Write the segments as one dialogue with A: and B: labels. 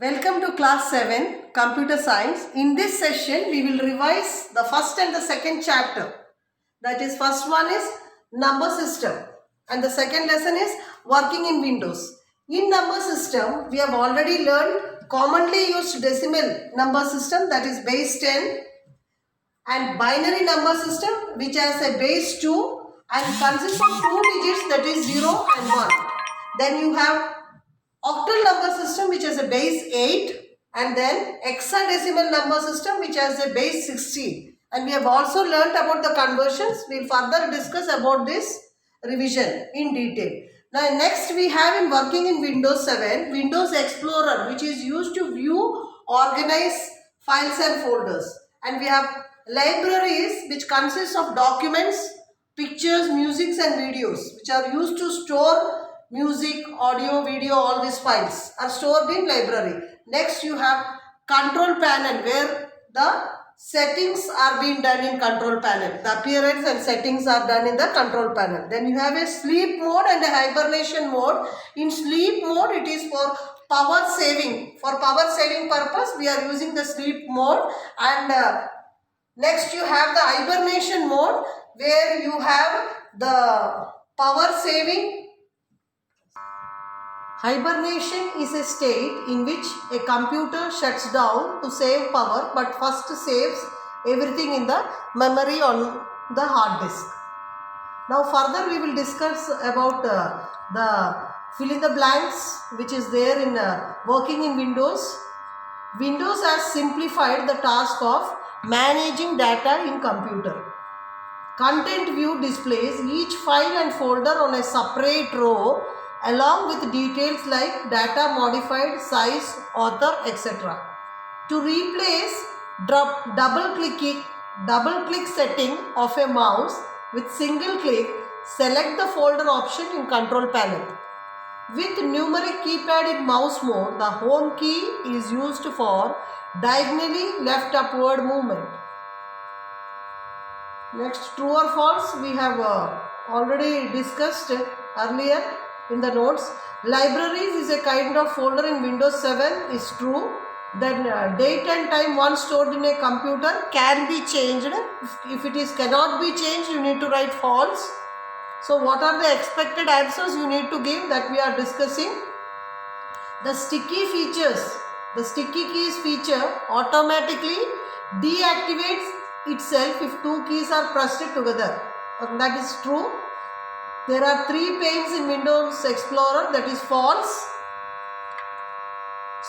A: Welcome to class 7 computer science. In this session we will revise the first and the second chapter. That is, first one is number system and the second lesson is working in Windows. In number system we have already learned commonly used decimal number system, that is base 10, and binary number system which has a base 2 and consists of two digits, that is 0 and 1. Then you have octal number system which has a base 8, and then hexadecimal number system which has a base 16. And we have also learnt about the conversions. We will further discuss about this revision in detail. Now next we have in working in Windows 7, Windows Explorer, which is used to view, organize files and folders. And we have libraries which consist of documents, pictures, musics and videos, which are used to store music, audio, video, all these files are stored in library. Next you have control panel where the settings are being done in control panel. The appearance and settings are done in the control panel. Then you have a sleep mode and a hibernation mode. In sleep mode it is for power saving. For power saving purpose we are using the sleep mode. And next you have the hibernation mode where you have the power saving. Hibernation is a state in which a computer shuts down to save power but first saves everything in the memory on the hard disk. Now further we will discuss about the fill in the blanks which is there in working in Windows. Windows has simplified the task of managing data in computer. Content view displays each file and folder on a separate row along with details like data modified, size, author, etc. To replace double click setting of a mouse with single click, select the folder option in control panel. With numeric keypad in mouse mode, the home key is used for diagonally left upward movement. Next, true or false, we have already discussed earlier in the notes. Libraries is a kind of folder in Windows 7 is true. Then date and time once stored in a computer can be changed. If it is cannot be changed, you need to write false. So what are the expected answers you need to give, that we are discussing. The sticky features, the sticky keys feature automatically deactivates itself if two keys are pressed together. That is true. There are three panes in Windows Explorer, that is false.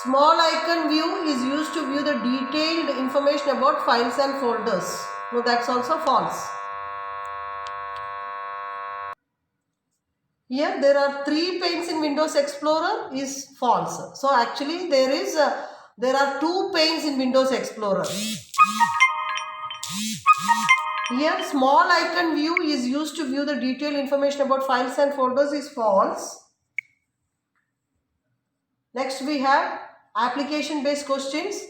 A: Small icon view is used to view the detailed information about files and folders. No, that's also false. Here there are three panes in Windows Explorer is false. So actually there are two panes in Windows Explorer. Here small icon view is used to view the detailed information about files and folders is false. Next we have application based questions.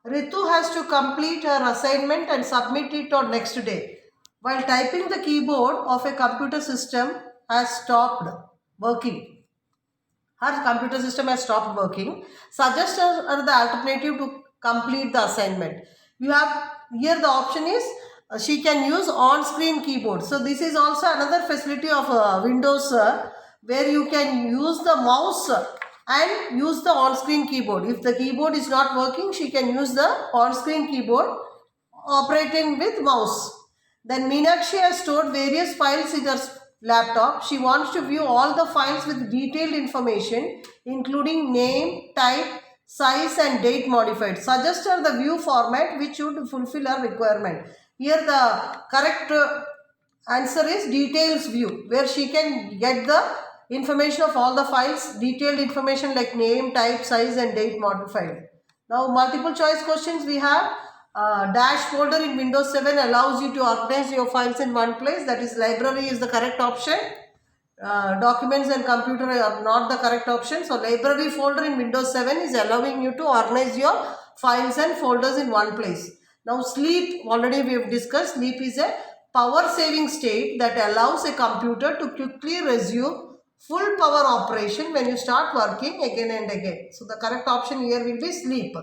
A: Ritu has to complete her assignment and submit it on next day. While typing, the keyboard of a computer system has stopped working. Her computer system has stopped working. Suggest her the alternative to complete the assignment. You have here the option is she can use on-screen keyboard. So this is also another facility of Windows where you can use the mouse and use the on-screen keyboard. If the keyboard is not working, she can use the on-screen keyboard operating with mouse. Then Meenakshi has stored various files in her laptop. She wants to view all the files with detailed information including name, type, size and date modified. Suggest her the view format which would fulfill her requirement. Here the correct answer is details view, where she can get the information of all the files, detailed information like name, type, size and date modified. Now multiple choice questions we have. Dash folder in Windows 7 allows you to organize your files in one place, that is library is the correct option. Documents and computer are not the correct option. So library folder in Windows 7 is allowing you to organize your files and folders in one place. Now sleep, already we have discussed, sleep is a power saving state that allows a computer to quickly resume full power operation when you start working again and again. So the correct option here will be sleep.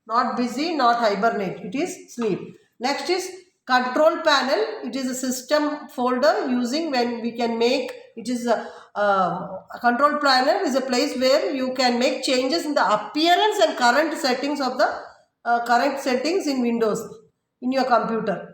A: Not busy, not hibernate. It is sleep. Next is control panel. It is a system folder using when we can make, it is a control panel is a place where you can make changes in the appearance and current settings of the current settings in Windows in your computer.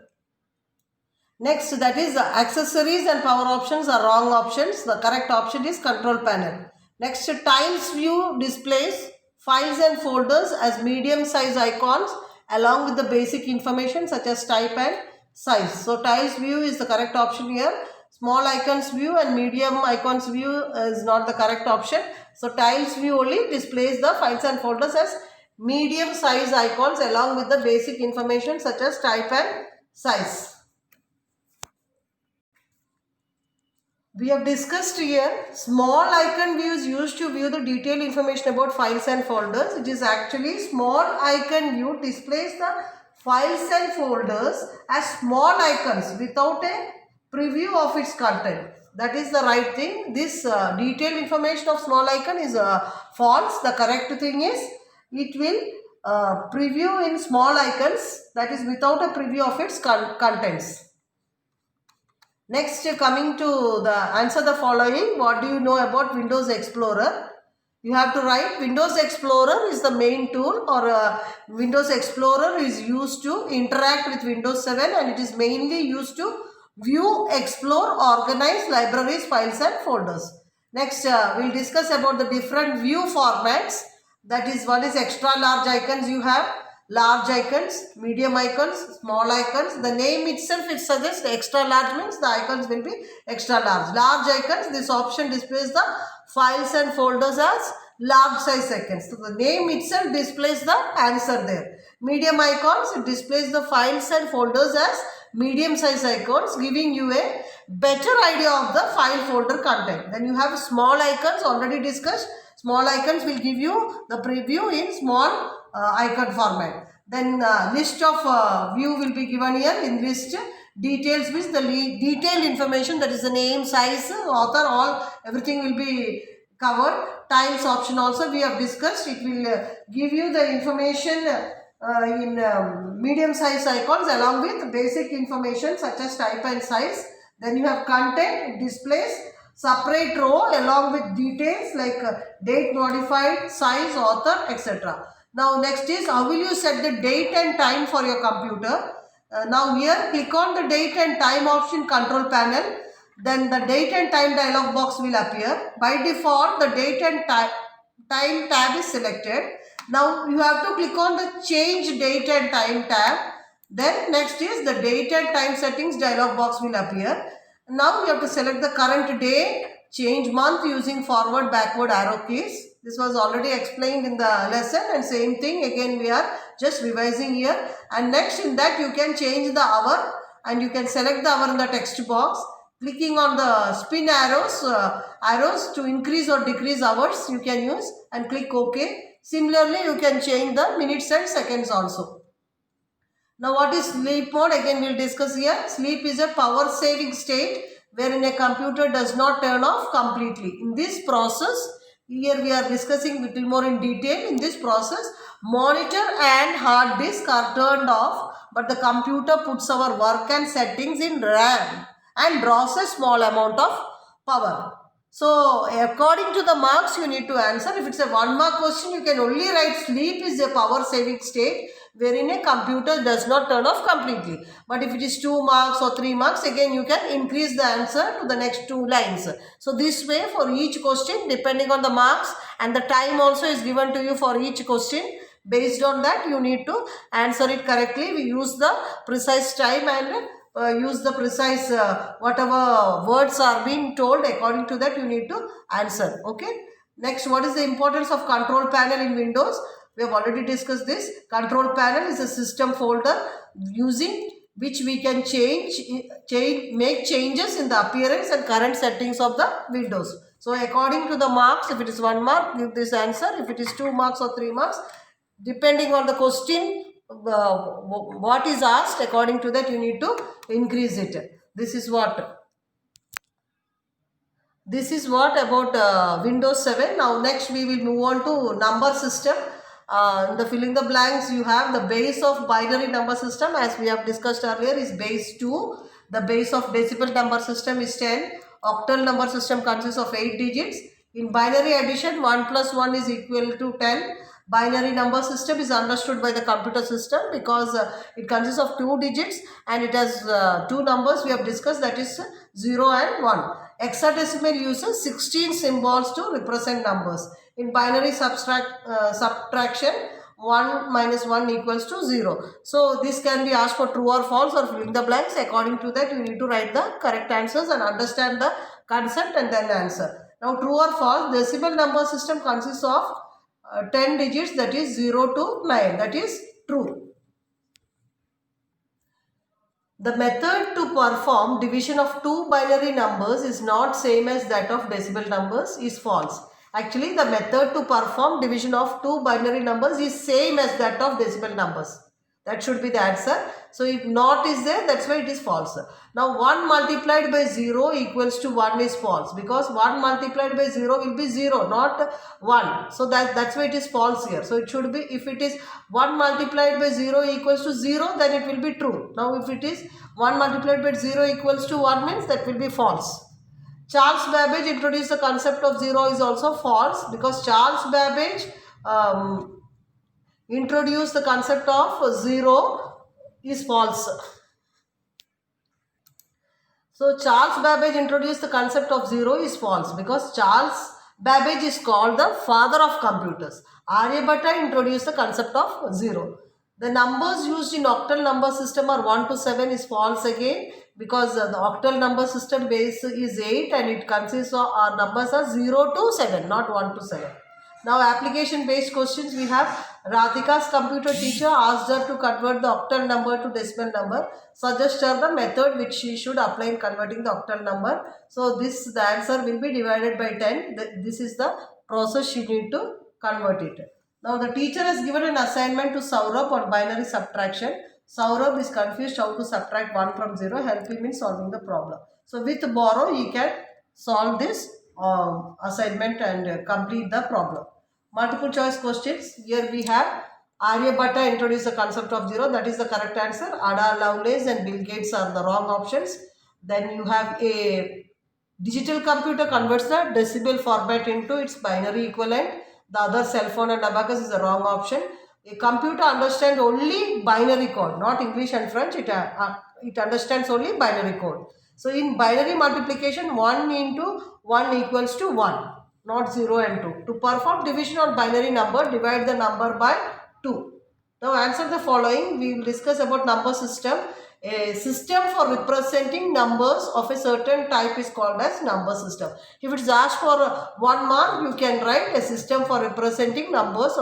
A: Next, that is accessories and power options are wrong options. The correct option is control panel. Next, tiles view displays files and folders as medium size icons along with the basic information such as type and size. So, tiles view is the correct option here. Small icons view and medium icons view is not the correct option. So, tiles view only displays the files and folders as medium size icons along with the basic information such as type and size. We have discussed here small icon view is used to view the detailed information about files and folders. It is actually small icon view displays the files and folders as small icons without a preview of its content. That is the right thing. This detailed information of small icon is false. The correct thing is it will preview in small icons, that is without a preview of its contents. Next, coming to the answer the following. What do you know about Windows Explorer? You have to write Windows Explorer is the main tool, or Windows Explorer is used to interact with Windows 7 and it is mainly used to view, explore, organize libraries, files and folders. Next, we'll discuss about the different view formats. That is, one is extra large icons you have, large icons, medium icons, small icons. The name itself, it suggests extra large means the icons will be extra large. Large icons, this option displays the files and folders as large size icons. So the name itself displays the answer there. Medium icons, it displays the files and folders as medium size icons, giving you a better idea of the file folder content. Then you have small icons, already discussed. Small icons will give you the preview in small icon format. Then list of view will be given here. In list, details means the detailed information, that is the name, size, author, all everything will be covered. Tiles option also we have discussed. It will give you the information in medium size icons along with basic information such as type and size. Then you have content, it displays separate row along with details like date modified, size, author, etc. Now next is how will you set the date and time for your computer. Now here click on the date and time option control panel. Then the date and time dialog box will appear. By default the date and time tab is selected. Now you have to click on the change date and time tab. Then next is the date and time settings dialog box will appear. Now you have to select the current day, change month using forward backward arrow keys. This was already explained in the lesson and same thing again we are just revising here. And next in that you can change the hour and you can select the hour in the text box. Clicking on the spin arrows to increase or decrease hours you can use and click OK. Similarly you can change the minutes and seconds also. Now what is sleep mode? Again we will discuss here. Sleep is a power saving state wherein a computer does not turn off completely. In this process, here we are discussing a little more in detail. In this process, monitor and hard disk are turned off, but the computer puts our work and settings in RAM and draws a small amount of power. So, according to the marks you need to answer. If it's a 1 mark question, you can only write sleep is a power saving state wherein a computer does not turn off completely. But if it is 2 marks or 3 marks, again you can increase the answer to the next 2 lines. So this way for each question, depending on the marks, and the time also is given to you for each question. Based on that you need to answer it correctly. We use the precise time and use the precise whatever words are being told, according to that you need to answer. Okay. Next, what is the importance of control panel in Windows? We have already discussed this. Control panel is a system folder using which we can make changes in the appearance and current settings of the Windows. So according to the marks, if it is 1 mark, give this answer. If it is 2 marks or 3 marks, depending on the question, what is asked, according to that you need to increase it. This is what. This is what about Windows 7. Now next we will move on to number system. In the filling the blanks, you have the base of binary number system, as we have discussed earlier, is base 2. The base of decimal number system is 10. Octal number system consists of 8 digits. In binary addition, 1 plus 1 is equal to 10. Binary number system is understood by the computer system because it consists of 2 digits and it has 2 numbers we have discussed, that is 0 and 1. Hexadecimal uses 16 symbols to represent numbers. In binary subtraction, 1 minus 1 equals to 0. So this can be asked for true or false or filling the blanks. According to that, you need to write the correct answers and understand the concept and then answer. Now true or false, decimal number system consists of 10 digits, that is 0 to 9, that is true. The method to perform division of two binary numbers is not same as that of decimal numbers is false. Actually, the method to perform division of two binary numbers is same as that of decimal numbers. That should be the answer. So, if not is there, that's why it is false. Now, 1 multiplied by 0 equals to 1 is false because 1 multiplied by 0 will be 0, not 1. So, that's why it is false here. So, it should be, if it is 1 multiplied by 0 equals to 0, then it will be true. Now, if it is 1 multiplied by 0 equals to 1 means that will be false. Charles Babbage introduced the concept of 0 is also false because Charles Babbage introduced the concept of 0 is false. So Charles Babbage introduced the concept of 0 is false because Charles Babbage is called the father of computers. Aryabhatta introduced the concept of 0. The numbers used in octal number system are 1 to 7 is false again because the octal number system base is 8 and it consists of our numbers are 0 to 7, not 1 to 7. Now application based questions we have. Radhika's computer teacher asked her to convert the octal number to decimal number. Suggest her the method which she should apply in converting the octal number. So the answer will be divided by 10. This is the process she need to convert it. Now the teacher has given an assignment to Saurabh on binary subtraction. Saurabh is confused how to subtract 1 from 0. Help him in solving the problem. So with borrow he can solve this assignment and complete the problem. Multiple choice questions. Here we have Aryabhatta introduced the concept of 0. That is the correct answer. Ada Lovelace and Bill Gates are the wrong options. Then you have a digital computer converts the decimal format into its binary equivalent. The other cell phone and abacus is the wrong option. A computer understands only binary code, not English and French. It understands only binary code. So in binary multiplication, 1 into 1 equals to 1, not 0 and 2. To perform division on binary number, divide the number by 2. Now answer the following. We will discuss about number system. A system for representing numbers of a certain type is called as number system. If it is asked for 1 mark, you can write a system for representing numbers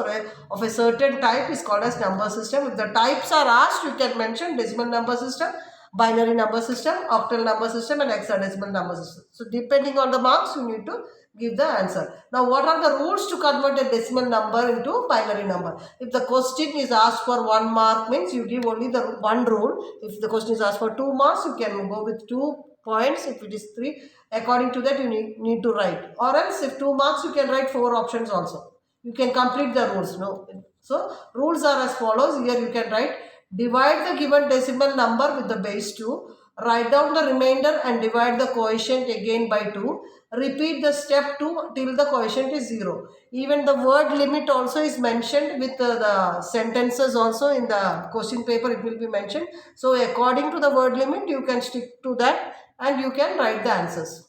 A: of a certain type is called as number system. If the types are asked, you can mention decimal number system, binary number system, octal number system and hexadecimal number system. So depending on the marks, you need to give the answer. Now what are the rules to convert a decimal number into binary number? If the question is asked for 1 mark means you give only the one rule. If the question is asked for 2 marks, you can go with 2 points. If it is 3, according to that you need to write. Or else if 2 marks, you can write 4 options also. You can complete the rules. No. So rules are as follows. Here you can write, divide the given decimal number with the base 2. Write down the remainder and divide the quotient again by 2. Repeat the step 2 till the quotient is 0. Even the word limit also is mentioned with the sentences also in the question paper it will be mentioned. So according to the word limit you can stick to that and you can write the answers.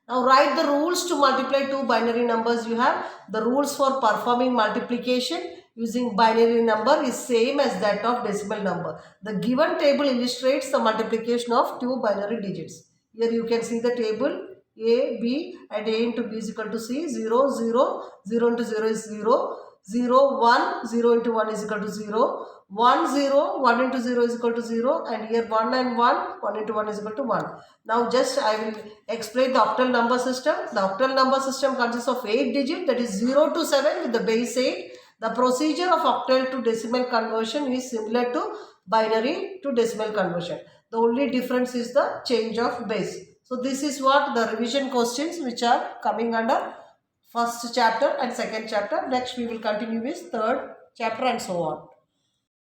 A: Now write the rules to multiply two binary numbers. You have the rules for performing multiplication using binary number is same as that of decimal number. The given table illustrates the multiplication of two binary digits. Here you can see the table A, B and A into B is equal to C. 0, 0, 0 into 0 is 0. 0, 1, 0 into 1 is equal to 0. 1, 0, 1 into 0 is equal to 0 and here 1 and 1, 1 into 1 is equal to 1. Now just I will explain the octal number system. The octal number system consists of 8 digits, that is 0 to 7 with the base 8. The procedure of octal to decimal conversion is similar to binary to decimal conversion. The only difference is the change of base. So this is what the revision questions which are coming under first chapter and second chapter. Next we will continue with third chapter and so on.